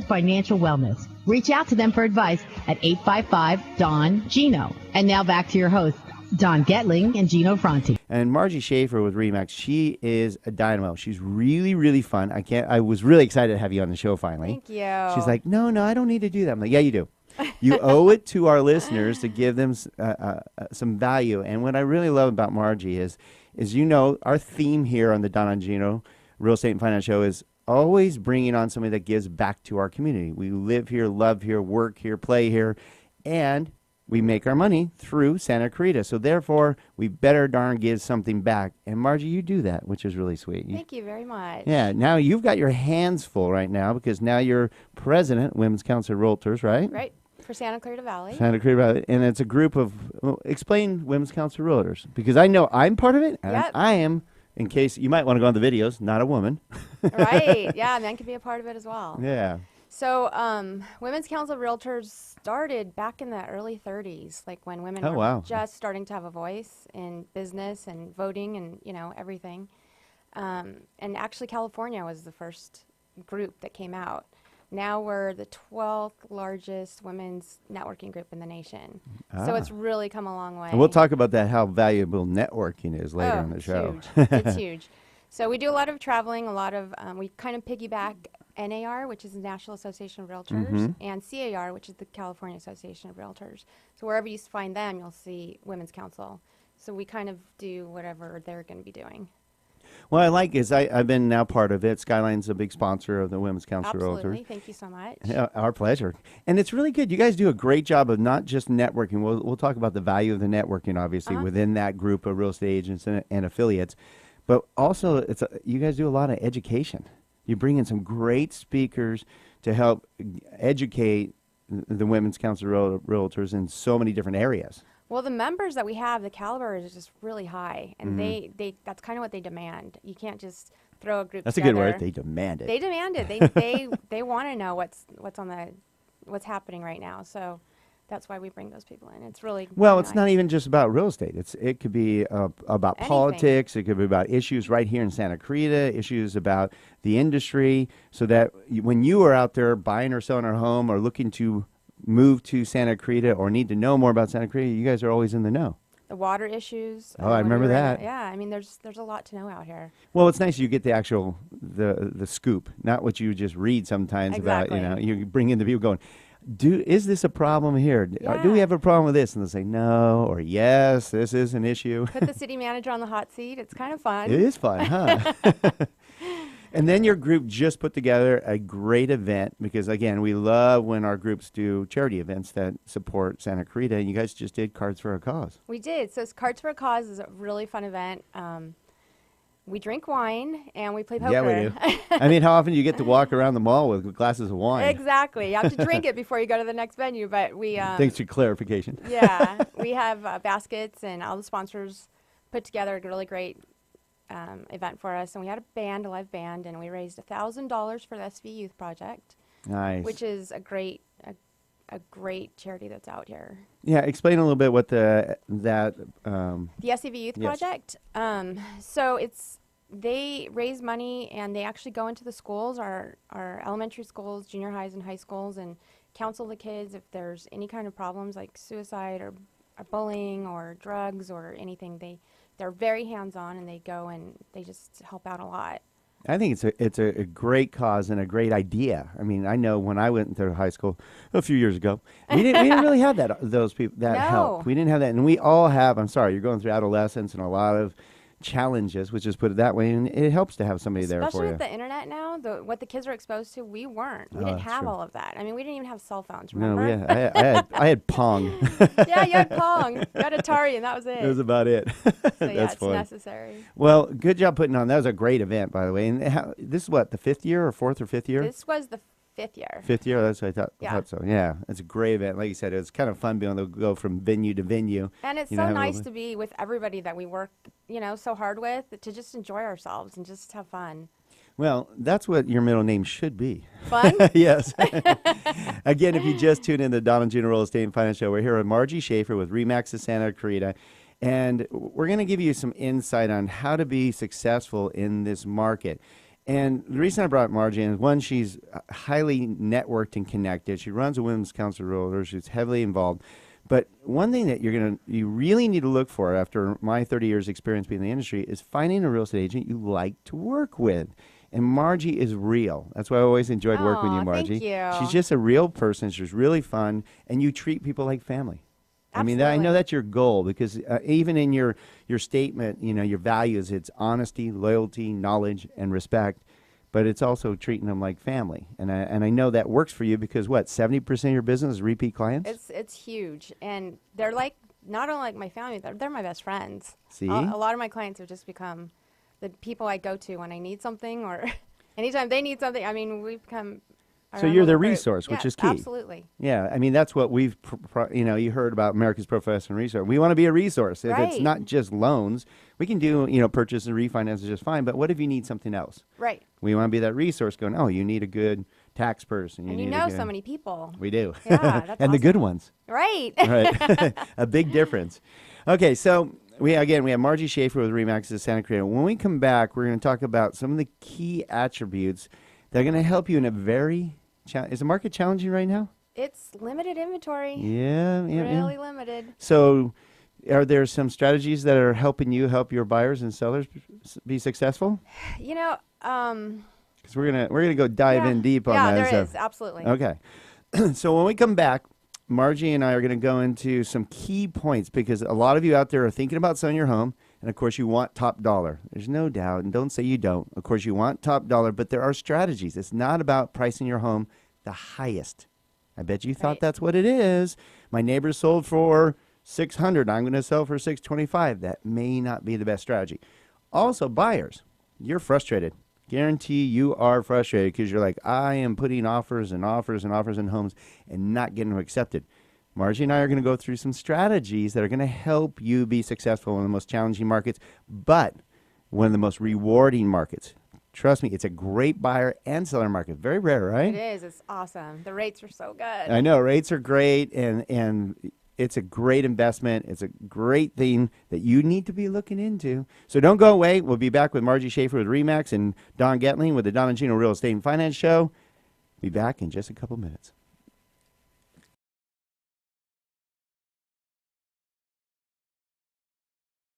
Financial wellness. Reach out to them for advice at 855-DON-GINO. And now back to your hosts, Don Getling and Gino Fronti. And Margie Shaffer with Remax, she is a dynamo. She's really, really fun. I was really excited to have you on the show finally. Thank you. She's like, no, I don't need to do that. I'm like, yeah, you do. You owe it to our listeners to give them some value. And what I really love about Margie is our theme here on the Don and Gino Real Estate and Finance Show is always bringing on somebody that gives back to our community. We live here, love here, work here, play here, and we make our money through Santa Clarita. So therefore, we better darn give something back. And Margie, you do that, which is really sweet. Thank you very much. Yeah, now you've got your hands full right now because now you're president, Women's Council of Realtors, right? Right, for Santa Clarita Valley. Santa Clarita Valley. And it's a group of, explain Women's Council of Realtors, because I know I'm part of it, and Yep. I am, in case you might want to go on the videos, not a woman. Right, yeah, men can be a part of it as well. Yeah. So Women's Council of Realtors started back in the early 30s, like when women Oh, were wow. just starting to have a voice in business and voting and, everything. And actually California was the first group that came out. Now we're the 12th largest women's networking group in the nation. So it's really come a long way. And we'll talk about that, how valuable networking is later in the show. Huge. It's huge. So we do a lot of traveling, a lot of, we kind of piggyback NAR, which is the National Association of Realtors, and CAR, which is the California Association of Realtors. So wherever you find them, you'll see Women's Council. So we kind of do whatever they're going to be doing. What I like is I've been now part of it. Skyline's a big sponsor of the Women's Council of Realtors. Absolutely. Thank you so much. Yeah, our pleasure. And it's really good. You guys do a great job of not just networking. We'll talk about the value of the networking, obviously, within that group of real estate agents and affiliates. But also, you guys do a lot of education. You bring in some great speakers to help educate the Women's Council of Realtors in so many different areas. Well, the members that we have, the caliber is just really high, and they that's kind of what they demand. You can't just throw a group That's together. a good word. They demand it. They demand it. They want to know what's happening right now. So that's why we bring those people in. It's really well. really It's not nice. even just about real estate. It could be about Anything. politics. It could be about issues right here in Santa Clarita. Issues about the industry. So that when you are out there buying or selling a home or looking to move to Santa Clarita or need to know more about Santa Clarita, you guys are always in the know. The water issues. Oh, I when we remember were in that. the- yeah, I mean, there's a lot to know out here. Well, it's nice you get the actual the scoop, not what you just read sometimes Exactly. about. You bring in the people going, is this a problem here? Do we Yeah. have a problem with this? And they'll say no or yes, this is an issue. Put the city manager on the hot seat. It's kind of fun. It is fun, huh? And then your group just put together a great event because, again, we love when our groups do charity events that support Santa Clarita. And you guys just did Cards for a Cause. We did. So Cards for a Cause is a really fun event. We drink wine and we play poker. Yeah, we do. I mean, how often do you get to walk around the mall with glasses of wine? Exactly. You have to drink it before you go to the next venue. But we Thanks for clarification. yeah, we have baskets and all the sponsors put together a really great event for us. And we had a live band, and we raised $1,000 for the SV Youth Project, Nice. which is a great great charity that's out here. Yeah, explain a little bit what The SCV Youth Yes. Project. So they raise money and they actually go into the schools, our elementary schools, junior highs, and high schools, and counsel the kids if there's any kind of problems like suicide or bullying or drugs or anything. They're very hands-on, and they go and they just help out a lot. I think it's a great cause and a great idea. I mean, I know when I went to high school a few years ago, we didn't really have those people that help. No. We didn't have that, and we all have. I'm sorry, you're going through adolescence and a lot of challenges, which is put it that way, and it helps to have somebody there for Especially you. with the internet now, what the kids are exposed to, we weren't. We Oh, didn't that's have true. all of that. I mean, we didn't even have cell phones, No, remember? I had Pong. Yeah, you had Pong. You had Atari, and that was it. That was about it. So yeah, That's it's fun. necessary. Well, good job putting on. That was a great event, by the way. And this is what, the fifth year or fourth or fifth year? This was the 5th year. Fifth year, that's what I thought. Yeah. Thought so. Yeah, it's a great event. Like you said, it was kind of fun being able to go from venue to venue. And it's You know, so have a nice little to be with everybody that we work, so hard with, to just enjoy ourselves and just have fun. Well, that's what your middle name should be. Fun? Yes. Again, if you just tuned in to Don and Gino Real Estate and Finance Show, we're here with Margie Shaffer with Remax of Santa Clarita. And we're going to give you some insight on how to be successful in this market. And the reason I brought Margie in is, one, she's highly networked and connected. She runs a women's council of realtors. She's heavily involved. But one thing that you really need to look for after my 30 years experience being in the industry is finding a real estate agent you like to work with. And Margie is real. That's why I always enjoyed working with you, Margie. Thank you. She's just a real person. She's really fun, and you treat people like family. Absolutely. I know that's your goal, because even in your statement, your values, it's honesty, loyalty, knowledge, and respect. But it's also treating them like family, and I know that works for you, because 70% of your business is repeat clients. It's huge, and they're like not only like my family, they're my best friends. See, a lot of my clients have just become the people I go to when I need something, or anytime they need something. I mean, we've become. So you're the resource, which is key. Absolutely. Yeah, I mean, that's what we've, you heard about America's Professional Resource. We want to be a resource. If it's not just loans, we can do, purchase and refinance is just fine. But what if you need something else? Right. We want to be that resource going, oh, you need a good tax person. And you know so many people. We do. Yeah, that's and awesome. the good ones. Right. Right. A big difference. Okay, so we have Margie Shaffer with RE/MAX of Santa Clarita. When we come back, we're going to talk about some of the key attributes that are going to help you in a very is the market challenging right now? It's limited inventory. Yeah. Really limited. So are there some strategies that are helping you help your buyers and sellers be successful? Because we're gonna go dive in deep on that. Yeah, there is. Absolutely. Okay. So when we come back, Margie and I are going to go into some key points, because a lot of you out there are thinking about selling your home. And, of course, you want top dollar. There's no doubt. And don't say you don't. Of course, you want top dollar, but there are strategies. It's not about pricing your home the highest. I bet you thought that's what it is. My neighbor sold for $600. I'm going to sell for $625. That may not be the best strategy. Also, buyers, you're frustrated. Guarantee you are frustrated, because you're like, I am putting offers and offers and offers in homes and not getting them accepted. Margie and I are going to go through some strategies that are going to help you be successful in the most challenging markets, but one of the most rewarding markets. Trust me, it's a great buyer and seller market. Very rare, right? It is. It's awesome. The rates are so good. I know. Rates are great, and it's a great investment. It's a great thing that you need to be looking into. So don't go away. We'll be back with Margie Shaffer with RE/MAX and Don Getling with the Don and Gino Real Estate and Finance Show. Be back in just a couple minutes.